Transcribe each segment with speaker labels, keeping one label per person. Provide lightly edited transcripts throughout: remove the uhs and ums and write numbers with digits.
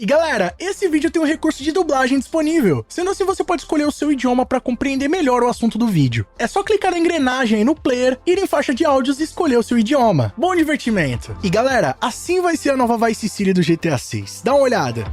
Speaker 1: E galera, esse vídeo tem um recurso de dublagem disponível, sendo assim você pode escolher o seu idioma para compreender melhor o assunto do vídeo. É só clicar na engrenagem aí no player, ir em faixa de áudios e escolher o seu idioma. Bom divertimento! E galera, assim vai ser a nova Vice City do GTA 6. Dá uma olhada!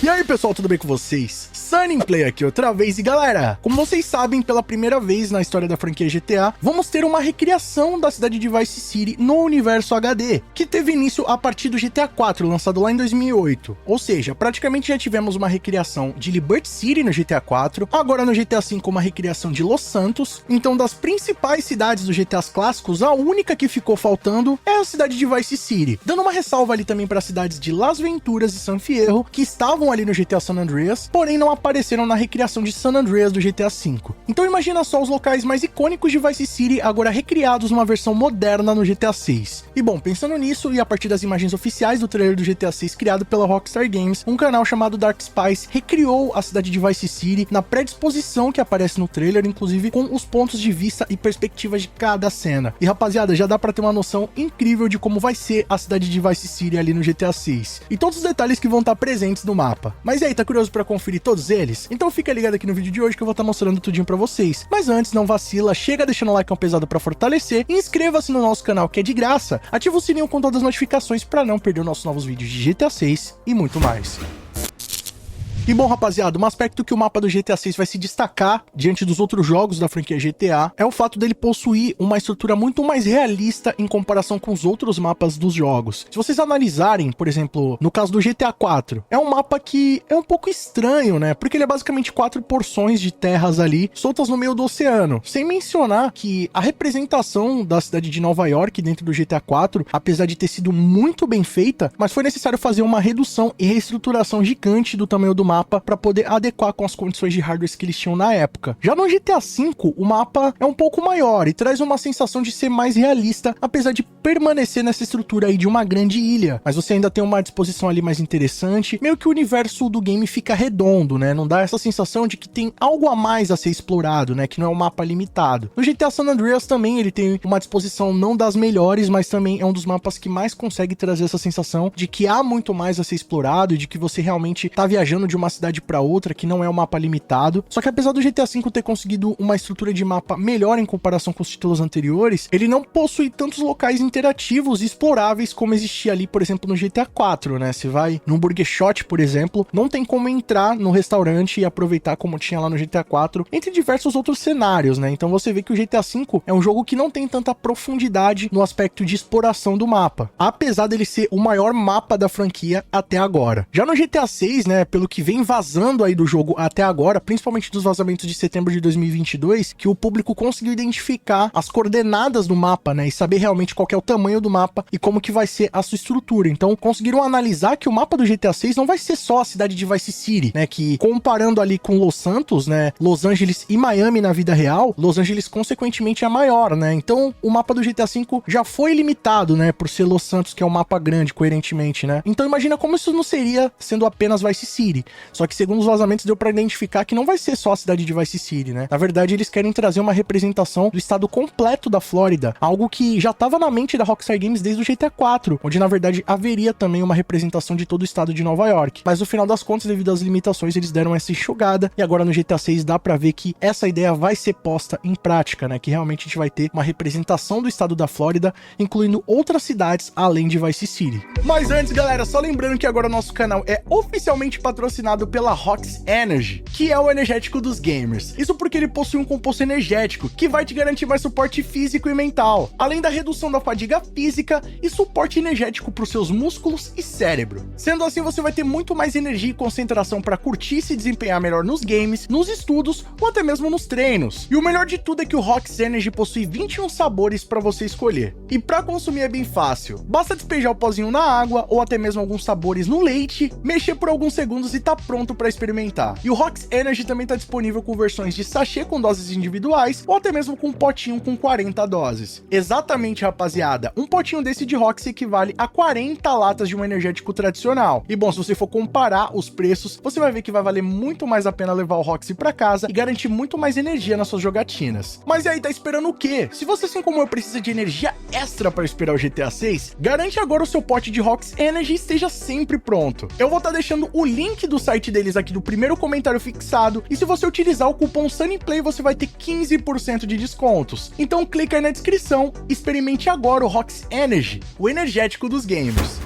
Speaker 1: E aí pessoal, tudo bem com vocês? Sunnyplay aqui outra vez, e galera, como vocês sabem, pela primeira vez na história da franquia GTA, vamos ter uma recriação da cidade de Vice City no universo HD, que teve início a partir do GTA 4, lançado lá em 2008. Ou seja, praticamente já tivemos uma recriação de Liberty City no GTA 4, agora no GTA 5 uma recriação de Los Santos. Então das principais cidades dos GTAs clássicos, a única que ficou faltando é a cidade de Vice City, dando uma ressalva ali também para as cidades de Las Venturas e San Fierro, que estavam ali no GTA San Andreas, porém não apareceram na recriação de San Andreas do GTA V. Então imagina só os locais mais icônicos de Vice City agora recriados numa versão moderna no GTA 6. E bom, pensando nisso e a partir das imagens oficiais do trailer do GTA 6 criado pela Rockstar Games, um canal chamado Dark Spice recriou a cidade de Vice City na predisposição que aparece no trailer, inclusive com os pontos de vista e perspectivas de cada cena. E rapaziada, já dá pra ter uma noção incrível de como vai ser a cidade de Vice City ali no GTA 6. E todos os detalhes que vão estar presentes no mapa. Mas e aí, tá curioso pra conferir todos eles? Então fica ligado aqui no vídeo de hoje que eu vou estar mostrando tudinho pra vocês. Mas antes, não vacila, chega deixando o like pesado pra fortalecer, e inscreva-se no nosso canal que é de graça, ativa o sininho com todas as notificações pra não perder os nossos novos vídeos de GTA 6 e muito mais. E bom rapaziada, um aspecto que o mapa do GTA 6 vai se destacar diante dos outros jogos da franquia GTA é o fato dele possuir uma estrutura muito mais realista em comparação com os outros mapas dos jogos. Se vocês analisarem, por exemplo, no caso do GTA 4, é um mapa que é um pouco estranho, né? Porque ele é basicamente 4 porções de terras ali, soltas no meio do oceano. Sem mencionar que a representação da cidade de Nova York dentro do GTA 4, apesar de ter sido muito bem feita, mas foi necessário fazer uma redução e reestruturação gigante do tamanho do mapa para poder adequar com as condições de hardware que eles tinham na época. Já no GTA V, o mapa é um pouco maior e traz uma sensação de ser mais realista, apesar de permanecer nessa estrutura aí de uma grande ilha. Mas você ainda tem uma disposição ali mais interessante, meio que o universo do game fica redondo, né? Não dá essa sensação de que tem algo a mais a ser explorado, né? Que não é um mapa limitado. No GTA San Andreas também ele tem uma disposição não das melhores, mas também é um dos mapas que mais consegue trazer essa sensação de que há muito mais a ser explorado e de que você realmente tá viajando de uma cidade para outra, que não é um mapa limitado. Só que apesar do GTA V ter conseguido uma estrutura de mapa melhor em comparação com os títulos anteriores, ele não possui tantos locais interativos e exploráveis como existia ali, por exemplo, no GTA IV, né? Você vai num Burger Shot, por exemplo, não tem como entrar no restaurante e aproveitar como tinha lá no GTA IV, entre diversos outros cenários, né? Então você vê que o GTA V é um jogo que não tem tanta profundidade no aspecto de exploração do mapa, apesar dele ser o maior mapa da franquia até agora. Já no GTA 6, né, pelo que vem vazando aí do jogo até agora, principalmente dos vazamentos de setembro de 2022, que o público conseguiu identificar as coordenadas do mapa, né, e saber realmente qual que é o tamanho do mapa e como que vai ser a sua estrutura. Então conseguiram analisar que o mapa do GTA 6 não vai ser só a cidade de Vice City, né, que comparando ali com Los Santos, né, Los Angeles e Miami na vida real, Los Angeles consequentemente é maior, né, então o mapa do GTA 5 já foi limitado, né, por ser Los Santos, que é um mapa grande, coerentemente, né. Então imagina como isso não seria sendo apenas Vice City. Só que segundo os vazamentos deu pra identificar que não vai ser só a cidade de Vice City, né? Na verdade eles querem trazer uma representação do estado completo da Flórida, algo que já estava na mente da Rockstar Games desde o GTA 4, onde na verdade haveria também uma representação de todo o estado de Nova York. Mas no final das contas, devido às limitações, eles deram essa enxugada e agora no GTA 6 dá pra ver que essa ideia vai ser posta em prática, né? Que realmente a gente vai ter uma representação do estado da Flórida, incluindo outras cidades além de Vice City. Mas antes, galera, só lembrando que agora o nosso canal é oficialmente patrocinado pela Rox Energy, que é o energético dos gamers. Isso porque ele possui um composto energético que vai te garantir mais suporte físico e mental, além da redução da fadiga física e suporte energético para os seus músculos e cérebro. Sendo assim, você vai ter muito mais energia e concentração para curtir e se desempenhar melhor nos games, nos estudos ou até mesmo nos treinos. E o melhor de tudo é que o Rox Energy possui 21 sabores para você escolher. E para consumir é bem fácil. Basta despejar o pozinho na água ou até mesmo alguns sabores no leite, mexer por alguns segundos e tá pronto para experimentar. E o Rox Energy também tá disponível com versões de sachê com doses individuais ou até mesmo com um potinho com 40 doses. Exatamente, rapaziada, um potinho desse de Rox equivale a 40 latas de um energético tradicional. E bom, se você for comparar os preços, você vai ver que vai valer muito mais a pena levar o Roxy para casa e garantir muito mais energia nas suas jogatinas. Mas e aí, tá esperando o quê? Se você, assim como eu, precisa de energia extra para esperar o GTA 6, garante agora o seu pote de Rox Energy e esteja sempre pronto. Eu vou estar deixando o link do site deles aqui do primeiro comentário fixado, e se você utilizar o cupom SunnyPlay, você vai ter 15% de descontos. Então clica aí na descrição, experimente agora o Rox Energy, o energético dos gamers.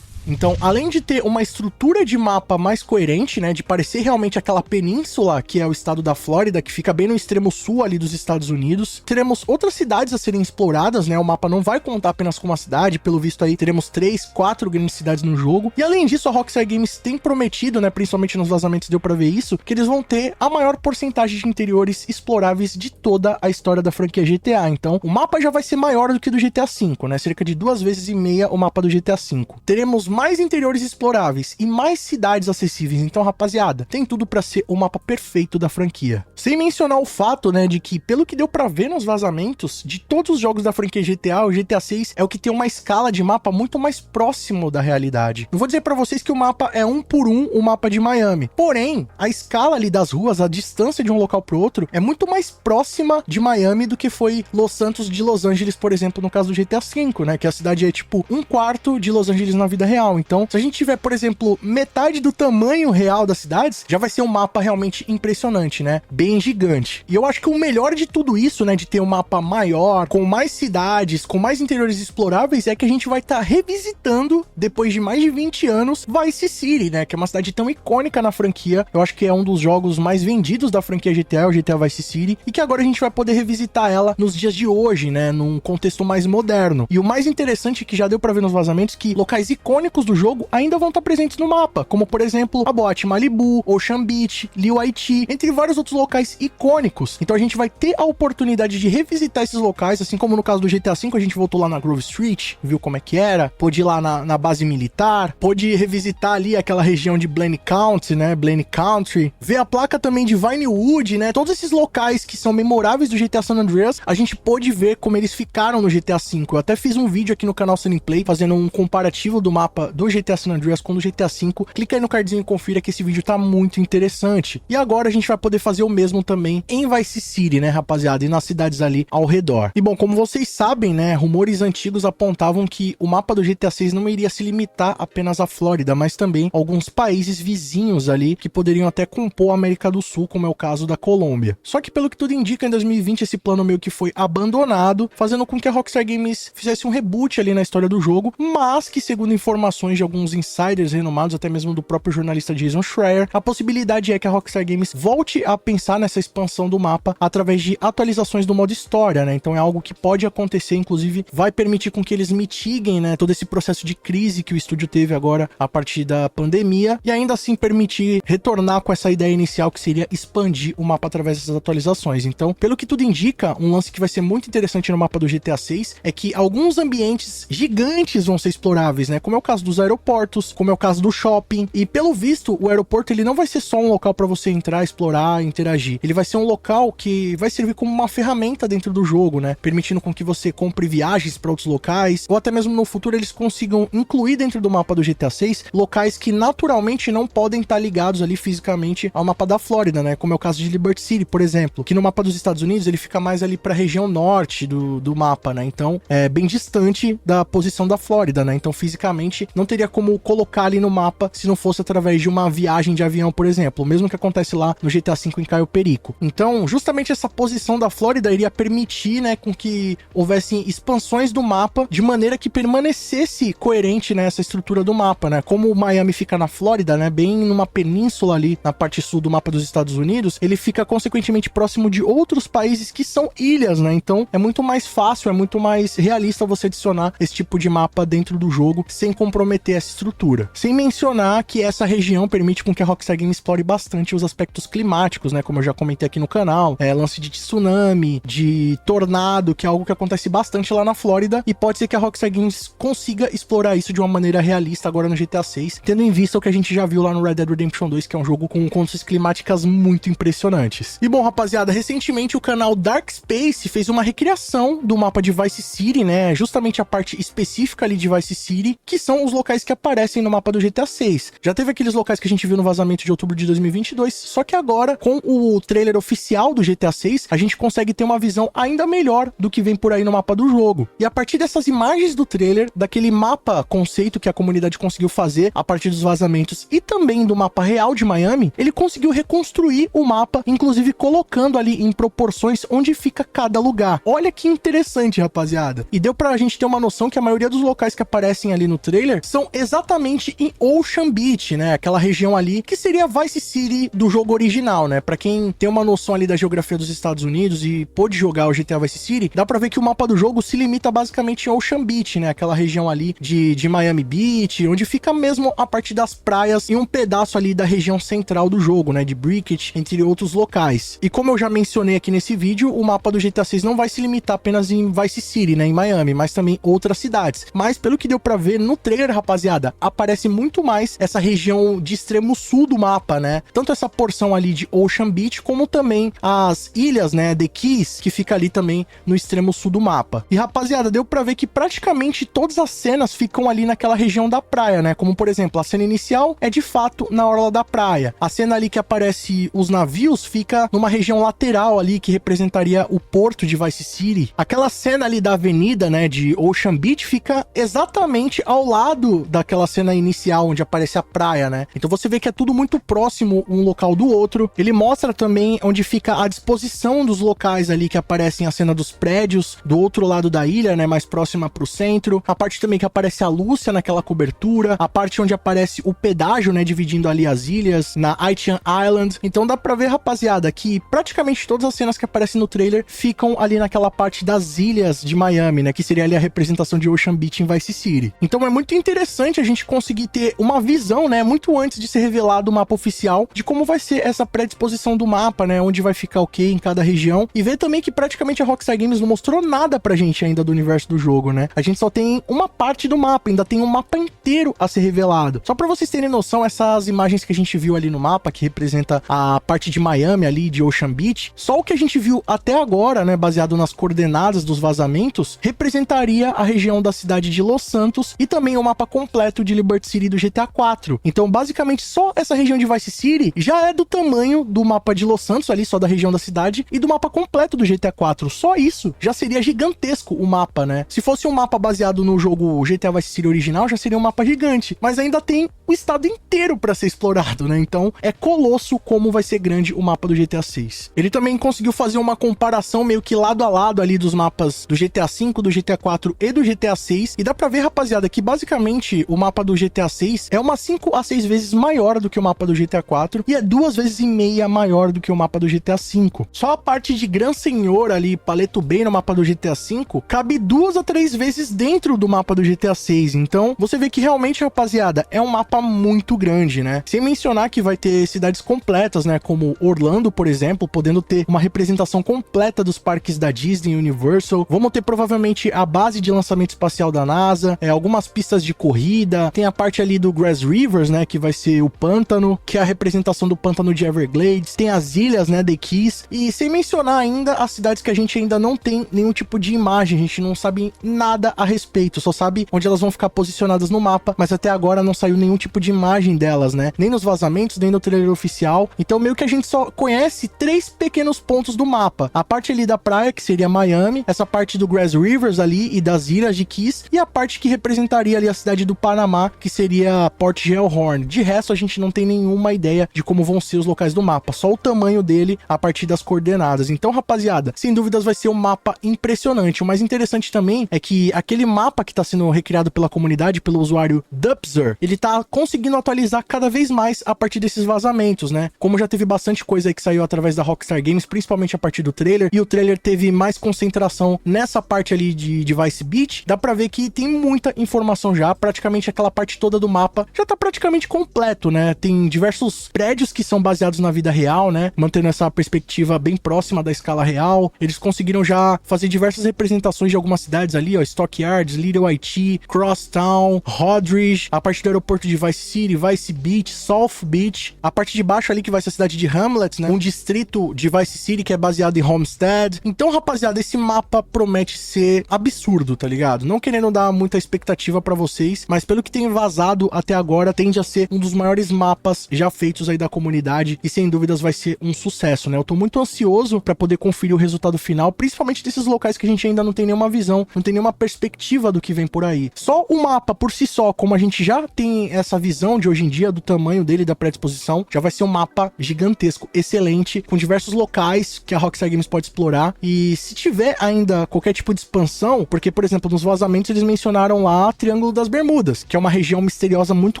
Speaker 1: Então, além de ter uma estrutura de mapa mais coerente, né, de parecer realmente aquela península que é o estado da Flórida, que fica bem no extremo sul ali dos Estados Unidos, teremos outras cidades a serem exploradas, né, o mapa não vai contar apenas com uma cidade, pelo visto aí teremos 3, 4 grandes cidades no jogo, e além disso a Rockstar Games tem prometido, né, principalmente nos vazamentos deu pra ver isso, que eles vão ter a maior porcentagem de interiores exploráveis de toda a história da franquia GTA, então o mapa já vai ser maior do que do GTA V, né, cerca de 2,5 vezes o mapa do GTA V. Teremos mais interiores exploráveis e mais cidades acessíveis, então rapaziada, tem tudo pra ser o mapa perfeito da franquia. Sem mencionar o fato, né, de que pelo que deu pra ver nos vazamentos, de todos os jogos da franquia GTA, o GTA 6 é o que tem uma escala de mapa muito mais próximo da realidade. Eu vou dizer pra vocês que o mapa é 1 por 1 o mapa de Miami, porém, a escala ali das ruas, a distância de um local pro outro, é muito mais próxima de Miami do que foi Los Santos de Los Angeles, por exemplo, no caso do GTA V, né, que a cidade é tipo 1/4 de Los Angeles na vida real. Então, se a gente tiver, por exemplo, metade do tamanho real das cidades, já vai ser um mapa realmente impressionante, né? Bem gigante. E eu acho que o melhor de tudo isso, né, de ter um mapa maior, com mais cidades, com mais interiores exploráveis, é que a gente vai estar revisitando, depois de mais de 20 anos, Vice City, né? Que é uma cidade tão icônica na franquia. Eu acho que é um dos jogos mais vendidos da franquia GTA, o GTA Vice City, e que agora a gente vai poder revisitar ela nos dias de hoje, né? Num contexto mais moderno. E o mais interessante que já deu pra ver nos vazamentos, que locais icônicos do jogo ainda vão estar presentes no mapa, como por exemplo a Boate Malibu, Ocean Beach, Liu Haiti, entre vários outros locais icônicos. Então a gente vai ter a oportunidade de revisitar esses locais, assim como no caso do GTA V a gente voltou lá na Grove Street, viu como é que era, pôde ir lá na base militar, pôde revisitar ali aquela região de Blaine County, né, Blaine Country, ver a placa também de Vinewood, né, todos esses locais que são memoráveis do GTA San Andreas, a gente pôde ver como eles ficaram no GTA V. Eu até fiz um vídeo aqui no canal SunnyPlay fazendo um comparativo do mapa do GTA San Andreas com o GTA V, clica aí no cardzinho e confira que esse vídeo tá muito interessante. E agora a gente vai poder fazer o mesmo também em Vice City, né, rapaziada, e nas cidades ali ao redor. E bom, como vocês sabem, né, rumores antigos apontavam que o mapa do GTA 6 não iria se limitar apenas à Flórida, mas também alguns países vizinhos ali que poderiam até compor a América do Sul, como é o caso da Colômbia. Só que pelo que tudo indica, em 2020 esse plano meio que foi abandonado, fazendo com que a Rockstar Games fizesse um reboot ali na história do jogo, mas que, segundo informações de alguns insiders renomados, até mesmo do próprio jornalista Jason Schreier, a possibilidade é que a Rockstar Games volte a pensar nessa expansão do mapa através de atualizações do modo história, né? Então é algo que pode acontecer, inclusive vai permitir com que eles mitiguem, né, todo esse processo de crise que o estúdio teve agora a partir da pandemia, e ainda assim permitir retornar com essa ideia inicial que seria expandir o mapa através dessas atualizações. Então, pelo que tudo indica, um lance que vai ser muito interessante no mapa do GTA 6 é que alguns ambientes gigantes vão ser exploráveis, né? Como é o caso dos aeroportos, como é o caso do shopping, e pelo visto o aeroporto ele não vai ser só um local para você entrar, explorar, interagir, ele vai ser um local que vai servir como uma ferramenta dentro do jogo, né, permitindo com que você compre viagens para outros locais, ou até mesmo no futuro eles consigam incluir dentro do mapa do GTA 6 locais que naturalmente não podem estar ligados ali fisicamente ao mapa da Flórida, né, como é o caso de Liberty City, por exemplo, que no mapa dos Estados Unidos ele fica mais ali para a região norte do mapa, né, então é bem distante da posição da Flórida, né, então fisicamente não teria como colocar ali no mapa se não fosse através de uma viagem de avião, por exemplo, o mesmo que acontece lá no GTA V em Caio Perico. Então, justamente essa posição da Flórida iria permitir, né, com que houvessem expansões do mapa de maneira que permanecesse coerente, né, essa estrutura do mapa, né, como o Miami fica na Flórida, né, bem numa península ali na parte sul do mapa dos Estados Unidos, ele fica consequentemente próximo de outros países que são ilhas, né, então é muito mais fácil, é muito mais realista você adicionar esse tipo de mapa dentro do jogo sem comprometer comprometer essa estrutura. Sem mencionar que essa região permite com que a Rockstar Games explore bastante os aspectos climáticos, né, como eu já comentei aqui no canal, lance de tsunami, de tornado, que é algo que acontece bastante lá na Flórida, e pode ser que a Rockstar Games consiga explorar isso de uma maneira realista agora no GTA 6, tendo em vista o que a gente já viu lá no Red Dead Redemption 2, que é um jogo com condições climáticas muito impressionantes. E bom, rapaziada, recentemente o canal Dark Space fez uma recriação do mapa de Vice City, né, justamente a parte específica ali de Vice City, que são os locais que aparecem no mapa do GTA 6. Já teve aqueles locais que a gente viu no vazamento de outubro de 2022, só que agora, com o trailer oficial do GTA 6, a gente consegue ter uma visão ainda melhor do que vem por aí no mapa do jogo. E a partir dessas imagens do trailer, daquele mapa conceito que a comunidade conseguiu fazer a partir dos vazamentos e também do mapa real de Miami, ele conseguiu reconstruir o mapa, inclusive colocando ali em proporções onde fica cada lugar. Olha que interessante, rapaziada. E deu pra gente ter uma noção que a maioria dos locais que aparecem ali no trailer são exatamente em Ocean Beach, né? Aquela região ali que seria Vice City do jogo original, né? Pra quem tem uma noção ali da geografia dos Estados Unidos e pôde jogar o GTA Vice City, dá pra ver que o mapa do jogo se limita basicamente em Ocean Beach, né? Aquela região ali de Miami Beach, onde fica mesmo a parte das praias e um pedaço ali da região central do jogo, né? De Brickett, entre outros locais. E como eu já mencionei aqui nesse vídeo, o mapa do GTA 6 não vai se limitar apenas em Vice City, né? Em Miami, mas também outras cidades. Mas pelo que deu pra ver no trailer, rapaziada, aparece muito mais essa região de extremo sul do mapa, né? Tanto essa porção ali de Ocean Beach, como também as ilhas, né? The Keys, que fica ali também no extremo sul do mapa. E rapaziada, deu pra ver que praticamente todas as cenas ficam ali naquela região da praia, né? Como por exemplo, a cena inicial é de fato na orla da praia. A cena ali que aparece os navios fica numa região lateral ali que representaria o porto de Vice City. Aquela cena ali da avenida, né, de Ocean Beach fica exatamente ao lado daquela cena inicial onde aparece a praia, né? Então você vê que é tudo muito próximo um local do outro. Ele mostra também onde fica a disposição dos locais ali que aparecem a cena dos prédios do outro lado da ilha, né, mais próxima pro centro. A parte também que aparece a Lúcia naquela cobertura, a parte onde aparece o pedágio, né, dividindo ali as ilhas, na Haitian Island. Então dá pra ver, rapaziada, que praticamente todas as cenas que aparecem no trailer ficam ali naquela parte das ilhas de Miami, né, que seria ali a representação de Ocean Beach em Vice City. Então é muito interessante a gente conseguir ter uma visão, né, muito antes de ser revelado o mapa oficial, de como vai ser essa predisposição do mapa, né, onde vai ficar o que em cada região, e ver também que praticamente a Rockstar Games não mostrou nada pra gente ainda do universo do jogo, né? A gente só tem uma parte do mapa, ainda tem um mapa inteiro a ser revelado. Só pra vocês terem noção, essas imagens que a gente viu ali no mapa, que representa a parte de Miami ali, de Ocean Beach, só o que a gente viu até agora, né, baseado nas coordenadas dos vazamentos, representaria a região da cidade de Los Santos e também o mapa completo de Liberty City do GTA 4. Então, basicamente, só essa região de Vice City já é do tamanho do mapa de Los Santos, ali só da região da cidade, e do mapa completo do GTA 4. Só isso já seria gigantesco o mapa, né? Se fosse um mapa baseado no jogo GTA Vice City original, já seria um mapa gigante, mas ainda tem o estado inteiro para ser explorado, né? Então, é colosso como vai ser grande o mapa do GTA 6. Ele também conseguiu fazer uma comparação meio que lado a lado ali dos mapas do GTA 5, do GTA 4 e do GTA 6, e dá pra ver, rapaziada, que basicamente o mapa do GTA 6 é umas 5 a 6 vezes maior do que o mapa do GTA 4 e é 2 vezes e meia maior do que o mapa do GTA 5. Só a parte de Gran Senhor ali, Paleto Bay no mapa do GTA 5, cabe 2 a 3 vezes dentro do mapa do GTA 6. Então, você vê que realmente, rapaziada, é um mapa muito grande, né? Sem mencionar que vai ter cidades completas, né? Como Orlando, por exemplo, podendo ter uma representação completa dos parques da Disney e Universal. Vamos ter provavelmente a base de lançamento espacial da NASA, algumas pistas de corrida, tem a parte ali do Grass Rivers, né? Que vai ser o pântano, que é a representação do pântano de Everglades, tem as ilhas, né? The Keys, e sem mencionar ainda as cidades que a gente ainda não tem nenhum tipo de imagem, a gente não sabe nada a respeito, só sabe onde elas vão ficar posicionadas no mapa, mas até agora não saiu nenhum tipo de imagem delas, né? Nem nos vazamentos, nem no trailer oficial. Então meio que a gente só conhece 3 pequenos pontos do mapa. A parte ali da praia, que seria Miami, essa parte do Grass Rivers ali e das ilhas de Keys, e a parte que representaria ali a cidade do Panamá, que seria Port Gellhorn. De resto, a gente não tem nenhuma ideia de como vão ser os locais do mapa, só o tamanho dele a partir das coordenadas. Então, rapaziada, sem dúvidas vai ser um mapa impressionante. O mais interessante também é que aquele mapa que tá sendo recriado pela comunidade, pelo usuário Dupzer, ele tá conseguindo atualizar cada vez mais a partir desses vazamentos, né? Como já teve bastante coisa aí que saiu através da Rockstar Games, principalmente a partir do trailer, e o trailer teve mais concentração nessa parte ali de Vice Beach, dá pra ver que tem muita informação já, praticamente aquela parte toda do mapa já tá praticamente completo, né? Tem diversos prédios que são baseados na vida real, né? Mantendo essa perspectiva bem próxima da escala real. Eles conseguiram já fazer diversas representações de algumas cidades ali, ó, Stockyards, Little Haiti, Crosstown, Holdridge, a parte do aeroporto de Vice City, Vice Beach, South Beach, a parte de baixo ali que vai ser a cidade de Hamlet, né? Um distrito de Vice City que é baseado em Homestead. Então, rapaziada, esse mapa promete ser absurdo, tá ligado? Não querendo dar muita expectativa pra vocês, mas pelo que tem vazado até agora, tende a ser um dos maiores mapas já feitos aí da comunidade e sem dúvidas vai ser um sucesso, né? Eu tô muito ansioso pra poder conferir o resultado final, principalmente desses locais que a gente ainda não tem nenhuma visão, não tem nenhuma perspectiva do que vem por aí. Só o mapa por si só, como a gente já tem essa visão de hoje em dia do tamanho dele, da predisposição, já vai ser um mapa gigantesco, excelente, com diversos locais que a Rockstar Games pode explorar. E se tiver ainda qualquer tipo de expansão, porque, por exemplo, nos vazamentos eles mencionaram lá Triângulo das Bermudas, que é uma região misteriosa muito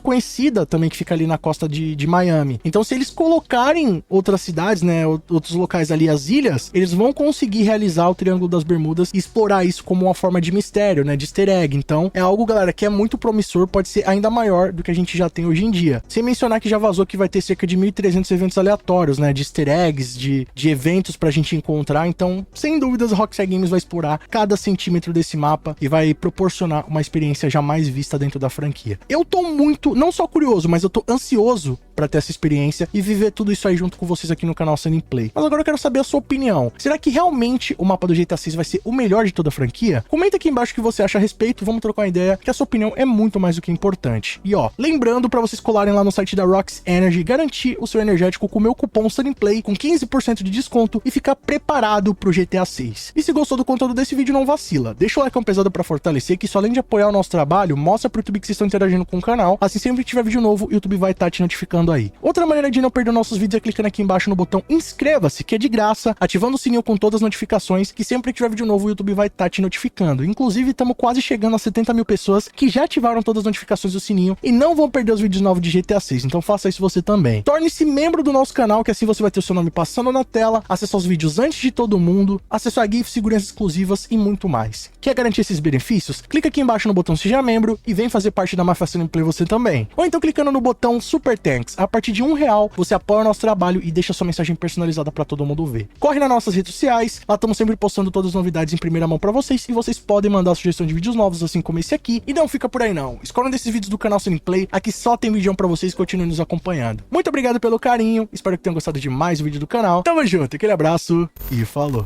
Speaker 1: conhecida também, que fica ali na costa de Miami. Então, se eles colocarem outras cidades, né, outros locais ali, as ilhas, eles vão conseguir realizar o Triângulo das Bermudas e explorar isso como uma forma de mistério, né, de easter egg. Então, é algo, galera, que é muito promissor, pode ser ainda maior do que a gente já tem hoje em dia. Sem mencionar que já vazou que vai ter cerca de 1.300 eventos aleatórios, né, de easter eggs, de eventos pra gente encontrar. Então, sem dúvidas, a Rockstar Games vai explorar cada centímetro desse mapa e vai proporcionar uma experiência jamais vista dentro da franquia. Eu tô muito, não só curioso, mas eu tô ansioso pra ter essa experiência e viver tudo isso aí junto com vocês aqui no canal Sunny Play. Mas agora eu quero saber a sua opinião. Será que realmente o mapa do GTA 6 vai ser o melhor de toda a franquia? Comenta aqui embaixo o que você acha a respeito, vamos trocar uma ideia, que a sua opinião é muito mais do que importante. E ó, lembrando pra vocês colarem lá no site da Rox Energy, garantir o seu energético com o meu cupom Sunny Play com 15% de desconto e ficar preparado pro GTA 6. E se gostou do conteúdo desse vídeo, não vacila. Deixa o like pesado pra fortalecer, que isso além de apoiar o nosso trabalho, mostra pro YouTube que vocês estão interagindo com o canal. Assim, sempre que tiver vídeo novo, o YouTube vai estar te notificando aí. Outra maneira de não perder nossos vídeos é clicando aqui embaixo no botão inscreva-se, que é de graça, ativando o sininho com todas as notificações, que sempre que tiver vídeo novo, o YouTube vai estar te notificando. Inclusive, estamos quase chegando a 70 mil pessoas que já ativaram todas as notificações do sininho e não vão perder os vídeos novos de GTA 6, então faça isso você também. Torne-se membro do nosso canal, que assim você vai ter o seu nome passando na tela, acesso aos vídeos antes de todo mundo, acesso a GIFs, seguranças exclusivas e muito mais. Quer garantir esses benefícios? Clica aqui embaixo no botão seja membro e vem fazer parte da Máfia Sunny Play você também. Ou então clicando no botão Super Thanks. A partir de R$1 você apoia o nosso trabalho e deixa sua mensagem personalizada para todo mundo ver. Corre nas nossas redes sociais, lá estamos sempre postando todas as novidades em primeira mão para vocês e vocês podem mandar sugestão de vídeos novos assim como esse aqui. E não fica por aí não, escolha um desses vídeos do canal Sunny Play, aqui só tem vídeo para vocês, continuem nos acompanhando. Muito obrigado pelo carinho, espero que tenham gostado de mais um vídeo do canal. Tamo junto, aquele abraço e falou!